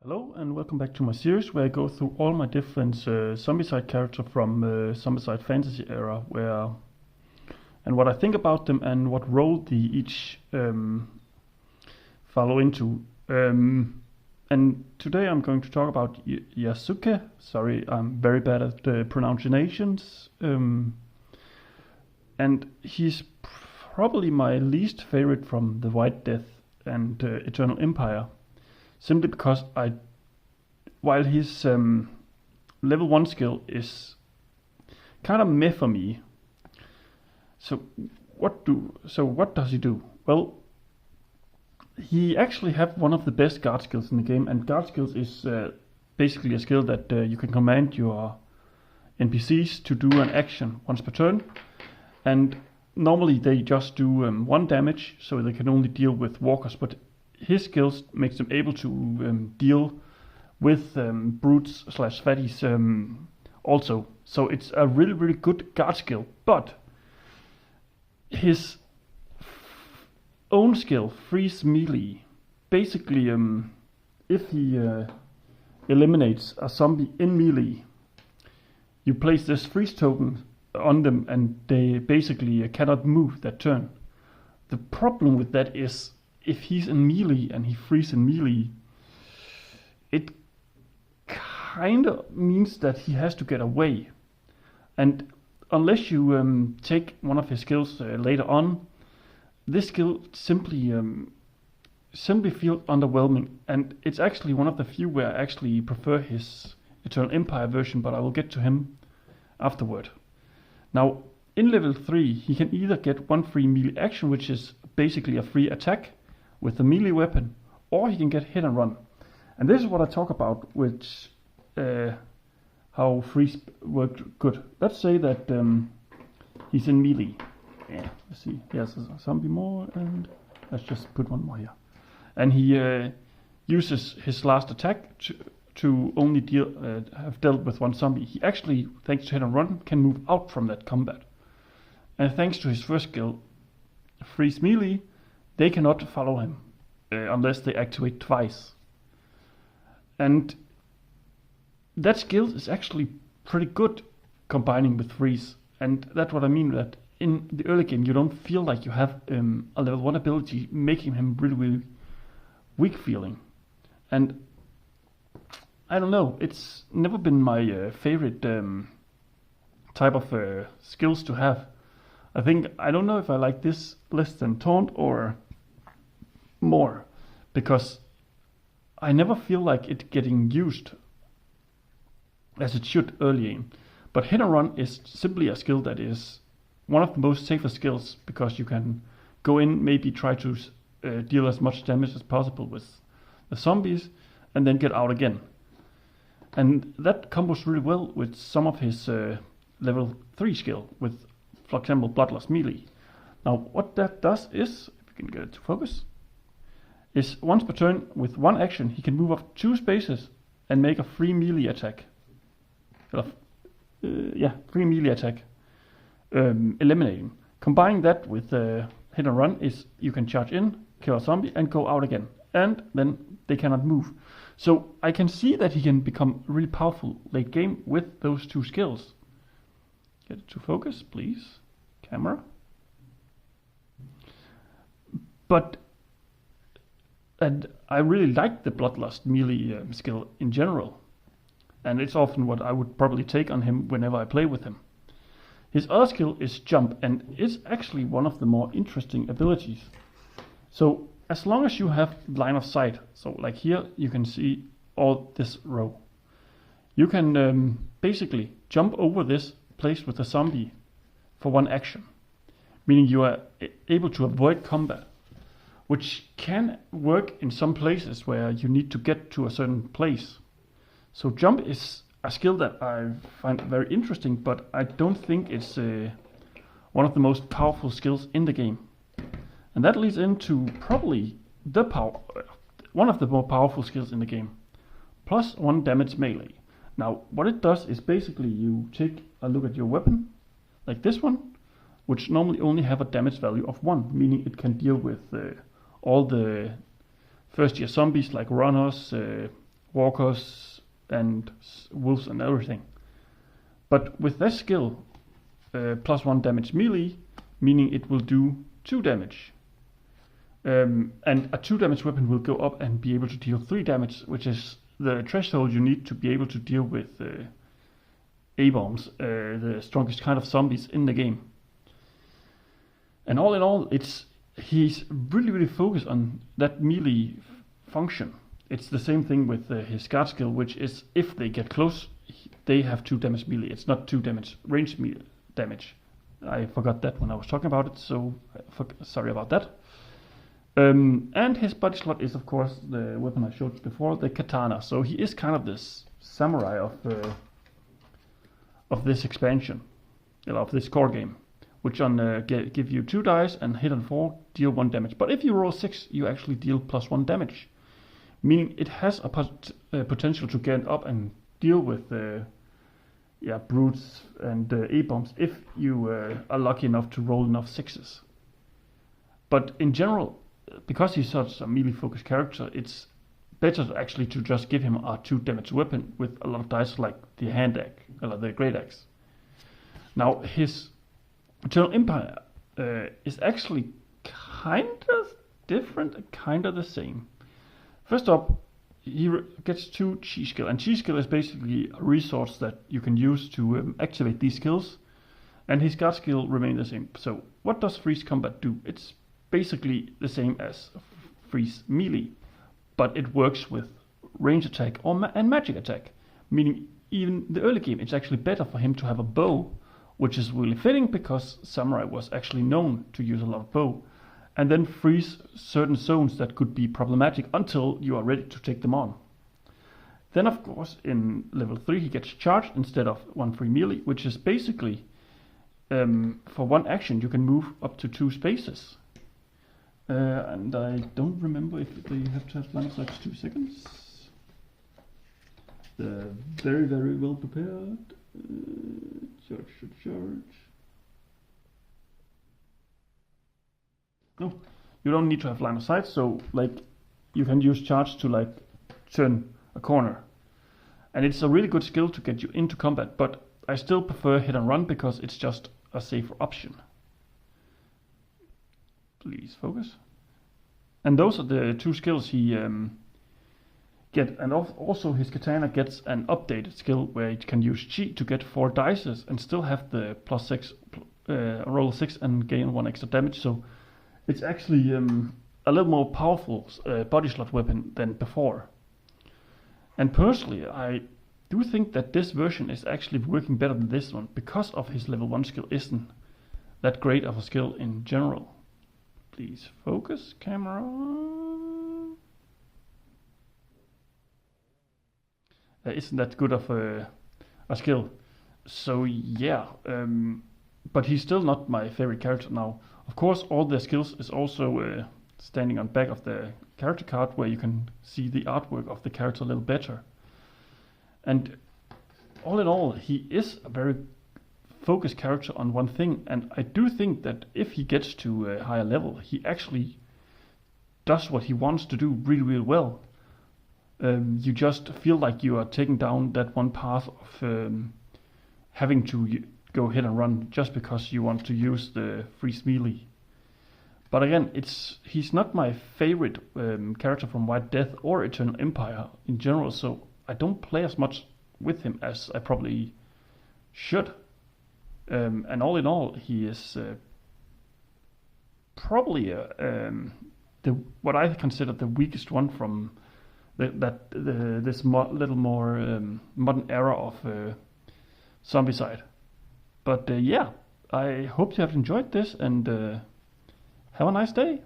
Hello and welcome back to my series where I go through all my different zombicide characters from zombicide fantasy era, and what I think about them and what role they each follow into. And today I'm going to talk about Yasuke. Sorry, I'm very bad at the pronunciations. And he's probably my least favorite from the White Death and Eternal Empire. Simply because while his level 1 skill is kind of meh for me. So what does he do? Well, he actually have one of the best guard skills in the game, and guard skills is basically a skill that you can command your NPCs to do an action once per turn, and normally they just do 1 damage, so they can only deal with walkers, but his skills makes them able to deal with brutes / fatties also. So it's a really, really good guard skill. But his own skill, freeze melee, basically if he eliminates a zombie in melee, you place this freeze token on them and they basically cannot move that turn. The problem with that is if he's in melee and he freezes in melee, it kind of means that he has to get away. And unless you take one of his skills later on, this skill simply feels underwhelming. And it's actually one of the few where I actually prefer his Eternal Empire version, but I will get to him afterward. Now, in level 3, he can either get 1 free melee action, which is basically a free attack with the melee weapon, or he can get hit and run. And this is what I talk about, which how freeze worked good. Let's say that he's in melee. Yeah, let's see. He has a zombie more, and let's just put one more here. And he uses his last attack to only have dealt with 1 zombie. He actually, thanks to hit and run, can move out from that combat. And thanks to his first skill, freeze melee, they cannot follow him unless they activate twice. And that skill is actually pretty good combining with freeze. And that's what I mean, that in the early game you don't feel like you have a level 1 ability making him really, really weak feeling. And I don't know, it's never been my favorite type of skills to have. I don't know if I like this less than Taunt or more, because I never feel like it getting used as it should early in. But hit and run is simply a skill that is one of the most safest skills, because you can go in, maybe try to deal as much damage as possible with the zombies, and then get out again. And that combos really well with some of his level 3 skill, with, for example, Bloodlust melee. Now, what that does is, if we can get it to focus, is once per turn with 1 action he can move up 2 spaces and make a free melee attack. Free melee attack, eliminating. Combining that with hit and run is you can charge in, kill a zombie, and go out again, and then they cannot move. So I can see that he can become really powerful late game with those 2 skills. Get it to focus, please, camera. And I really like the Bloodlust melee skill in general, and it's often what I would probably take on him whenever I play with him. His other skill is Jump, and it's actually one of the more interesting abilities. So as long as you have line of sight, so like here you can see all this row, you can basically jump over this place with a zombie for 1 action, meaning you are able to avoid combat, which can work in some places where you need to get to a certain place. So Jump is a skill that I find very interesting, but I don't think it's one of the most powerful skills in the game. And that leads into probably one of the more powerful skills in the game. Plus 1 damage melee. Now, what it does is basically you take a look at your weapon, like this one, which normally only have a damage value of 1, meaning it can deal with all the first year zombies like runners, walkers and wolves and everything. But with this skill, +1 damage melee, meaning it will do 2 damage. And a 2 damage weapon will go up and be able to deal 3 damage, which is the threshold you need to be able to deal with A-bombs, the strongest kind of zombies in the game. And all in all, he's really focused on that melee function. It's the same thing with his guard skill, which is if they get close, they have 2 damage melee. It's not 2 damage range damage. I forgot that when I was talking about it, so sorry about that. And his body slot is, of course, the weapon I showed before, the katana. So he is kind of this samurai of this expansion, of this core game, which give you 2 dice and hit on 4, deal 1 damage. But if you roll 6, you actually deal +1 damage, meaning it has a potential to get up and deal with brutes and A-bombs if you are lucky enough to roll enough 6s. But in general, because he's such a melee-focused character, it's better actually to just give him a 2 damage weapon with a lot of dice like the hand axe, or the great axe. Now, his Eternal Empire is actually kind of different and kind of the same. First up, he gets 2 chi skill, and chi skill is basically a resource that you can use to activate these skills, and his guard skill remains the same. So what does freeze combat do? It's basically the same as freeze melee, but it works with range attack and magic attack, meaning even in the early game it's actually better for him to have a bow, which is really fitting because samurai was actually known to use a lot of bow, and then freeze certain zones that could be problematic until you are ready to take them on. Then of course in level 3 he gets charged instead of 1 free melee, which is basically for 1 action you can move up to 2 spaces. And I don't remember if they have to have line of sight 2 seconds. Very well prepared. Charge. No, you don't need to have line of sight, so like you can use charge to like turn a corner. And it's a really good skill to get you into combat, but I still prefer hit and run because it's just a safer option. Please focus. And those are the 2 skills he get, and also his katana gets an updated skill where it can use chi to get 4 dices and still have the +6 roll 6 and gain 1 extra damage. So it's actually a little more powerful body slot weapon than before. And personally, I do think that this version is actually working better than this one because of his level 1 skill isn't that great of a skill in general. Please focus, camera. Isn't that good of a skill? So yeah, but he's still not my favorite character now. Of course, all the skills is also standing on back of the character card where you can see the artwork of the character a little better. And all in all, he is a very focused character on one thing, and I do think that if he gets to a higher level, he actually does what he wants to do really well. You just feel like you are taking down that one path of having to go hit and run just because you want to use the freeze melee. But again, he's not my favorite character from White Death or Eternal Empire in general, so I don't play as much with him as I probably should. And all in all, he is probably what I consider the weakest one from this little more modern era of zombicide. But yeah, I hope you have enjoyed this, and have a nice day.